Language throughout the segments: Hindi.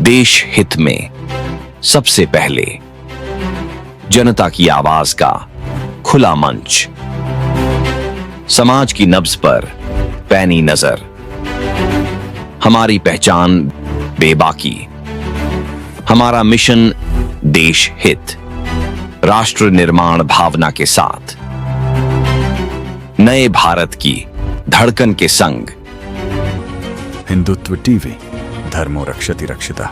देश हित में सबसे पहले जनता की आवाज का खुला मंच, समाज की नब्ज पर पैनी नजर, हमारी पहचान बेबाकी, हमारा मिशन देश हित, राष्ट्र निर्माण भावना के साथ नए भारत की धड़कन के संग। हिंदुत्व टीवी, धर्मो रक्षति रक्षिता।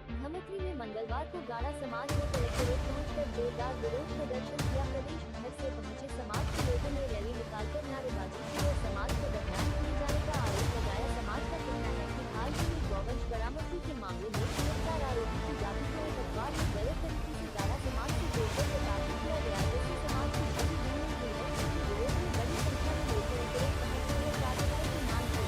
धमतरी में मंगलवार को गाड़ा समाज ने कलेक्ट्रेट पहुंचकर जोरदार विरोध प्रदर्शन किया। प्रदेश भर से पहुंचे समाज के लोगों ने रैली निकालकर नारेबाजी की और समाज को बदनाम किए जाने का आरोप लगाया। समाज का कहना है कि हाल ही में गौवंश बरामदगी के मामले में गिरफ्तार आरोपी की जाति को एक अखबार में गलत तरीके से गाड़ा समाज से जोड़कर प्रकाशित किया गया, जिससे समाज की छवि धूमिल हुई है। इसके विरोध में बड़ी संख्या में लोगों ने तुरंत पहुंचकर कार्रवाई की मांग की।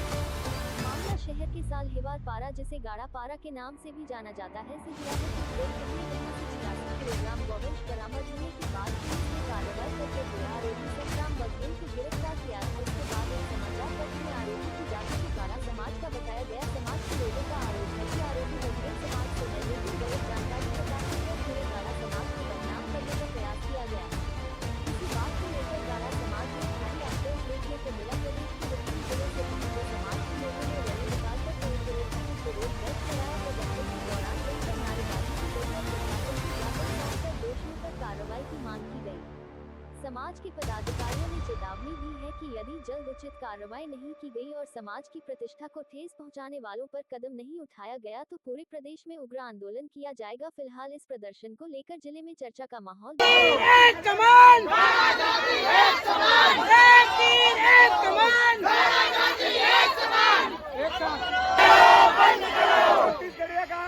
मामला शहर के साल्हेवार पारा, जिसे गाड़ा पारा के नाम से भी जाना जाता है, से जुड़ा है। लोग कहने यहाँ से 86 किलोग्राम गौवंश बरामद होने के बाद पुलिस ने कार्रवाई करके दो आरोपी संग्राम बघेल को गिरफ्तार किया था। इसके बाद एक समाचार पत्र में आरोपी की जाति को गाड़ा समाज का बताया गया। समाज के लोगों का आरोप है कि आरोपी बघेल समाज को है, लेकिन गलत जानकारी बताने पर पूरे गाड़ा समाज को बदनाम करने का प्रयास किया गया। इसी बात को लेकर गाड़ा समाज में भारी आक्रोश देखने को मिला। प्रदेश के विभिन्न जिलों से पहुंचे समाज के लोगों ने रैली निकालकर कलेक्ट्रेट पहुंच विरोध दर्ज कराया। प्रदर्शन के दौरान जमकर नारेबाजी की गई और प्रशासन की जांच कराकर दोषियों पर कार्रवाई की मांग की गई। समाज के पदाधिकारियों ने चेतावनी दी है कि यदि जल्द उचित कार्रवाई नहीं की गई और समाज की प्रतिष्ठा को ठेस पहुंचाने वालों पर कदम नहीं उठाया गया तो पूरे प्रदेश में उग्र आंदोलन किया जाएगा। फिलहाल इस प्रदर्शन को लेकर जिले में चर्चा का माहौल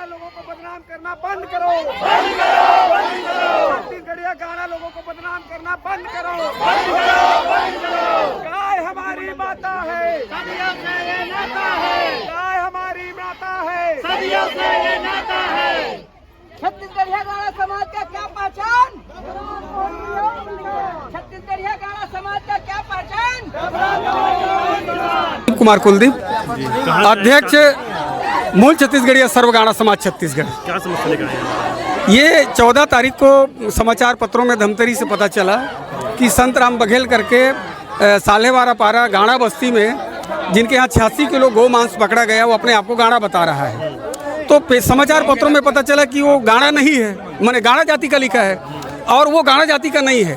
लोगों को बदनाम करना बंद करो, छत्तीसगढ़िया गाना लोगों को बदनाम करना बंद करो। गाय हमारी माता है, सदियों से ये नाता है। गाय हमारी माता है, सदियों से ये नाता है। छत्तीसगढ़िया गाना समाज का क्या पहचान? छत्तीसगढ़िया गाना समाज का क्या पहचान? कुमार कुलदीप, अध्यक्ष मूल छत्तीसगढ़िया सर्वगाणा समाज छत्तीसगढ़। क्या समस्या लेकर आए? ये 14 तारीख को समाचार पत्रों में धमतरी से पता चला कि संत राम बघेल करके साल्हेवारा पारा गाड़ा बस्ती में जिनके यहाँ 86 किलो गौ मांस पकड़ा गया, वो अपने आप को गाड़ा बता रहा है। तो समाचार पत्रों में पता चला कि वो गाड़ा नहीं है, माने गाड़ा जाति का लिखा है और वो गाड़ा जाति का नहीं है।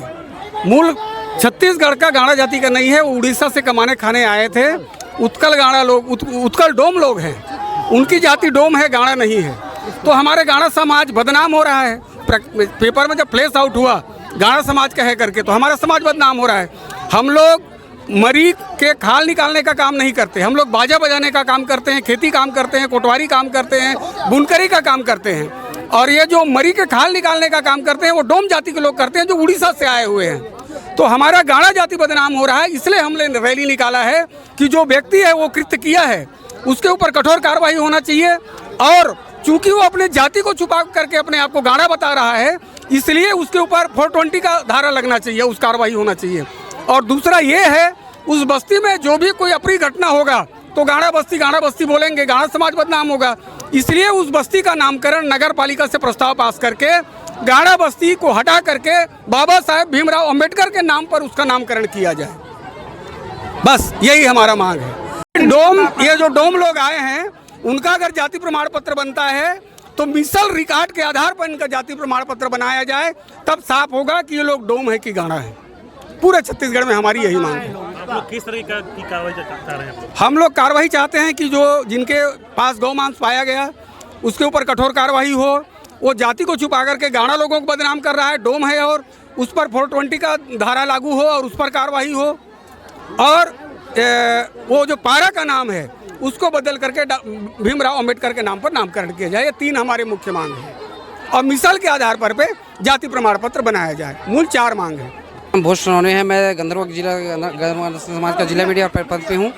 मूल छत्तीसगढ़ का गाड़ा जाति का नहीं है, वो उड़ीसा से कमाने खाने आए थे। उत्कल गाड़ा लोग, उत्कल डोम लोग हैं, उनकी जाति डोम है, गाड़ा नहीं है। तो हमारे गाड़ा समाज बदनाम हो रहा है। पेपर में जब प्लेस आउट हुआ गाड़ा समाज का है करके, तो हमारा समाज बदनाम हो रहा है। हम लोग मरी के खाल निकालने का काम नहीं करते, हम लोग बाजा बजाने का काम करते हैं, खेती काम करते हैं, कोटवारी काम करते हैं, बुनकरी का काम करते हैं। और ये जो मरी के खाल निकालने का काम करते हैं वो डोम जाति के लोग करते हैं, जो उड़ीसा से आए हुए हैं। तो हमारा गाड़ा जाति बदनाम हो रहा है, इसलिए हमने रैली निकाला है कि जो व्यक्ति है वो कृत्य किया है उसके ऊपर कठोर कार्रवाई होना चाहिए। और चूंकि वो अपने जाति को छुपा करके अपने आप को गाड़ा बता रहा है, इसलिए उसके ऊपर 420 का धारा लगना चाहिए, उस कार्रवाई होना चाहिए। और दूसरा ये है, उस बस्ती में जो भी कोई अप्रिय घटना होगा तो गाड़ा बस्ती बोलेंगे, गाड़ा समाज बदनाम होगा। इसलिए उस बस्ती का नामकरण नगर पालिका से प्रस्ताव पास करके गाड़ा बस्ती को हटा करके बाबा साहेब भीमराव अंबेडकर के नाम पर उसका नामकरण किया जाए। बस यही हमारा मांग है। डोम, ये जो डोम लोग आए हैं उनका अगर जाति प्रमाण पत्र बनता है तो मिसल रिकॉर्ड के आधार पर इनका जाति प्रमाण पत्र बनाया जाए, तब साफ होगा कि ये लोग डोम है कि गाड़ा है। पूरे छत्तीसगढ़ में हमारी यही मांग है। आप लोग किस तरह की कार्रवाई चाह रहे हैं? हम लोग कार्रवाई चाहते हैं कि जो जिनके पास गौ मांस पाया गया उसके ऊपर कठोर कार्रवाई हो। वो जाति को छुपा करके गाड़ा लोगों को बदनाम कर रहा है, डोम है, और उस पर 420 का धारा लागू हो और उस पर कार्रवाई हो। और वो जो पारा का नाम है उसको बदल करके भीमराव अंबेडकर के नाम पर नामकरण किया जाए। ये 3 हमारे मुख्य मांग हैं। और मिसाल के आधार पर जाति प्रमाण पत्र बनाया जाए। मूल 4 मांग है। भूषण सोनी है, मैं गंदरबा जिला समाज का जिला मीडिया पद पे हूँ।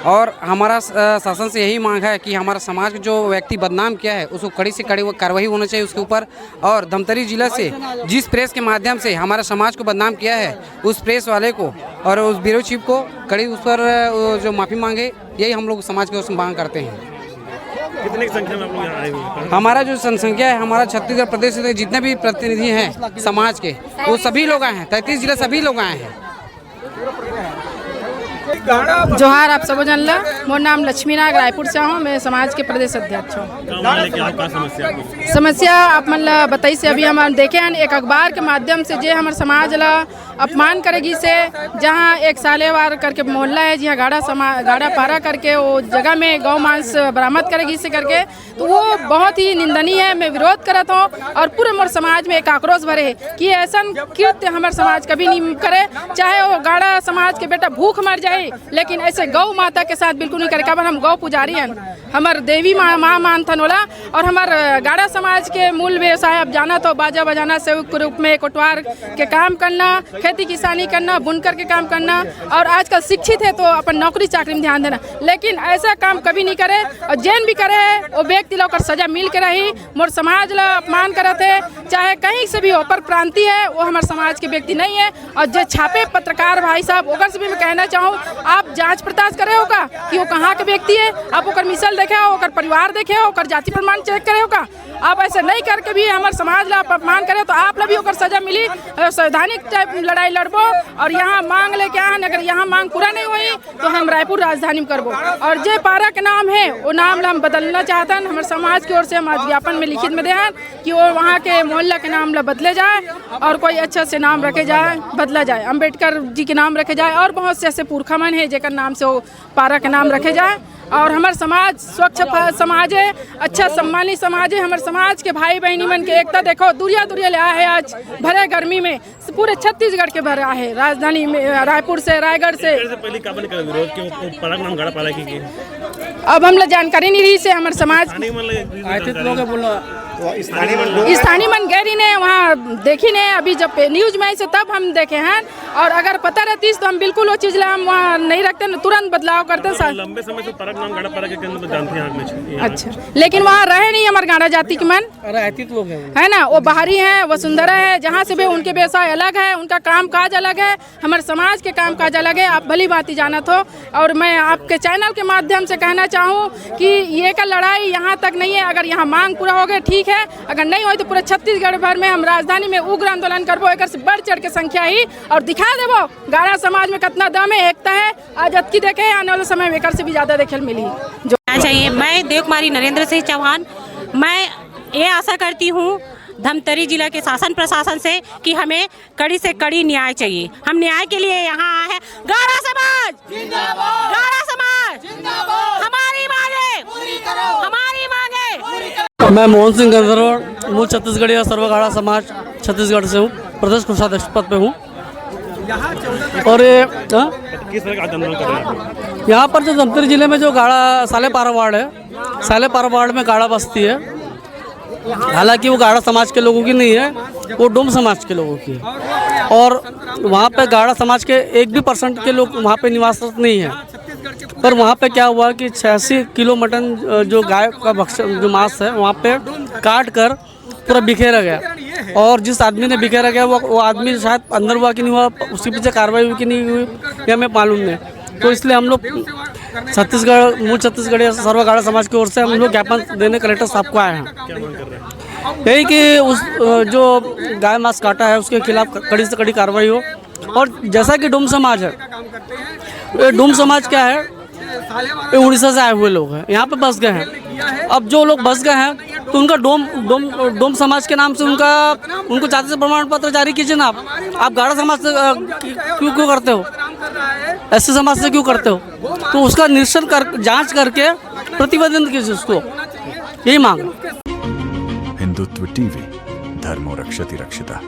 और हमारा शासन से यही मांग है कि हमारा समाज को जो व्यक्ति बदनाम किया है उसको कड़ी से कड़ी कार्रवाई होना चाहिए उसके ऊपर। और धमतरी जिला से जिस प्रेस के माध्यम से हमारा समाज को बदनाम किया है उस प्रेस वाले को और उस ब्यूरो चीफ को कड़ी उस पर जो माफ़ी मांगे, यही हम लोग समाज की ओर से मांग करते हैं। कितने की संख्या में आप लोग यहाँ आए हुए हैं? हमारा जो जनसंख्या है, हमारा छत्तीसगढ़ प्रदेश से जितने भी प्रतिनिधि हैं समाज के, वो सभी लोग आए हैं। 33 जिले सभी लोग आए हैं। जोहार, आप सब जानला। मोर नाम लक्ष्मी नाग, रायपुर से हूँ। मैं समाज के प्रदेश अध्यक्ष हूँ। समस्या आप मन ला बताई से अभी हम देखे हैं एक अखबार के माध्यम से जे हमारे समाज ला अपमान करेगी से, जहाँ एक सालेवार करके मोहल्ला है जहाँ गाड़ा पारा करके वो जगह में गौ मांस बरामद करेगी से करके, तो वो बहुत ही निंदनीय है। मैं विरोध करता हूँ और पूरे मोर समाज में एक आक्रोश भरे है कि ऐसा कृत्य हमारे समाज कभी नहीं करे। चाहे वो गाड़ा समाज के बेटा भूख मर जाए लेकिन ऐसे गौ माता के साथ बिल्कुल नहीं करे। काबर हम गौ पुजारी हैं, हमार देवी माँ मानथन होला। और हमार गाड़ा समाज के मूल व्यवसाय आप जाना तो बाजा बजाना से रूप में कोटवार के काम करना, खेती किसानी करना, बुनकर के काम करना, और आजकल शिक्षित है तो अपन नौकरी चाकरी में ध्यान देना। लेकिन ऐसा काम कभी नहीं करे और जैन भी करे वो व्यक्ति लोग सजा मिल के रही। मोर समाज ला अपमान करते है, चाहे कहीं से भी हो, पर प्रांति है वो हमारे समाज के व्यक्ति नहीं है। और जो छापे पत्रकार भाई साहब ओकर से भी मैं कहना चाहूँ, आप जांच पड़ताल करे होगा कि वो कहाँ के व्यक्ति है। आप ओकर मिसल देखे हो, ओकर परिवार देखे हो, ओकर जाति प्रमाण चेक करे होगा। आप ऐसे नहीं करके भी हमारे समाज ला अपमान करे तो आप ला भी ओकर सजा मिली। संवैधानिक लड़ाई लड़बो और यहाँ मांग लेके आए। अगर यहाँ मांग पूरा नहीं हुई तो हम रायपुर राजधानी में करबो। और जे पारा के नाम है वो नाम ला हम बदलना चाहते हैं। हमारे समाज की ओर से हम आज ज्ञापन में लिखित में दे हैं कि वो वहाँ के मोहल्ला के नाम ला बदले जाए और कोई अच्छा से नाम रखे जाए, बदला जाए। अम्बेडकर जी के नाम रखे जाए और बहुत से ऐसे पुरखा मन है जेकर नाम से वो पारा के नाम रखे जाए। और हमारे समाज स्वच्छ समाज है, अच्छा सम्मानी समाज है। हमारे समाज के भाई बहनी मन के एकता देखो, दूरिया दूरिया ले आए है। आज भरे गर्मी में पूरे छत्तीसगढ़ के भरे है, राजधानी में रायपुर से, रायगढ़ से। पहले का बने विरोध के पारा नाम गाड़ा पारा की अब हम लोग जानकारी नहीं रही से हमारे समाज स्थानीय मन गैरी ने वहाँ देखी ने अभी जब न्यूज में से तब हम देखे हैं। और अगर पता रहती तो हम बिल्कुल वो चीज़ ला हम वहाँ नहीं रखते, तुरंत बदलाव करते सर। लंबे समय से पारा नाम गाड़ा पारा के केंद्र में जानते हैं। अच्छा, लेकिन वहाँ रहे नहीं हमारे गाड़ा जाति के मन लोग है ना, वो बाहरी है, वसुंधरा है, जहाँ से भी उनके व्यवसाय अलग है, उनका काम काज अलग है, हमारे समाज के काम काज अलग है। आप भली बात ही जानत हो। और मैं आपके चैनल के माध्यम से कहना चाहूँ कि ये का लड़ाई यहाँ तक नहीं है। अगर यहाँ मांग पूरा हो गया ठीक है, अगर नहीं हो तो पूरे छत्तीसगढ़ भर में हम राजधानी में उग्र आंदोलन करबो। एक से बढ़ चढ़ के संख्या ही और दिखा देबो गाड़ा समाज में कितना दम है, एकता है। आज अतकी देखे आने वाले समय में एक से भी ज्यादा देखे मिली जो चाहिए। मैं देव कुमारी नरेंद्र सिंह चौहान, मैं ये आशा करती हूँ धमतरी जिला के शासन प्रशासन से कि हमें कड़ी से कड़ी न्याय चाहिए। हम न्याय के लिए यहाँ आए हैं। गाड़ा समाज जिंदाबाद, गाड़ा समाज जिंदाबाद, हमारी मांगे पूरी करो, हमारी मांगे। मैं मोहन सिंह गंधर्व, मूल छत्तीसगढ़ी सर्व गाड़ा समाज छत्तीसगढ़ से हूँ, प्रदेश कोषाध्यक्ष पद पे हूँ। और ये किस तरह का आंदोलन कर रहे हैं? यहाँ पर जो धमतरी जिले में जो गाड़ा सालेपारा वार्ड है, सालेपारा वार्ड में गाड़ा बस्ती है। हालांकि वो गाड़ा समाज के लोगों की नहीं है, वो डोम समाज के लोगों की है। और वहाँ पे गाड़ा समाज के 1% के लोग वहाँ पे निवासरत नहीं है। पर वहाँ पे क्या हुआ कि 86 किलो मटन जो गाय का जो मांस है वहाँ पे काट कर पूरा बिखेरा गया। और जिस आदमी ने बिखेरा गया वो आदमी शायद अंदर हुआ कि नहीं हुआ, उसके पीछे कार्रवाई हुई कि नहीं हुई ये हमें मालूम नहीं। तो इसलिए हम लोग मूल छत्तीसगढ़ सर्व गाड़ा समाज की ओर से हम लोग ज्ञापन देने कलेक्टर साहब को आए हैं। यही कि उस जो गाय मांस काटा है उसके खिलाफ कड़ी से कड़ी कार्रवाई हो। और जैसा कि डोम समाज है, ये डोम समाज क्या है, ये उड़ीसा से आए हुए लोग हैं, यहाँ पे बस गए हैं। अब जो लोग बस गए हैं तो उनका डोम समाज के नाम से उनको जाति से प्रमाण पत्र जारी कीजिए ना। आप गाड़ा समाज से क्यों करते हो, ऐसे समाज से क्यों करते हो? तो उसका निरीक्षण जांच करके प्रतिवेदन कीजिए उसको, यही मांग। हिंदुत्व टीवी, धर्मो रक्षति रक्षिता।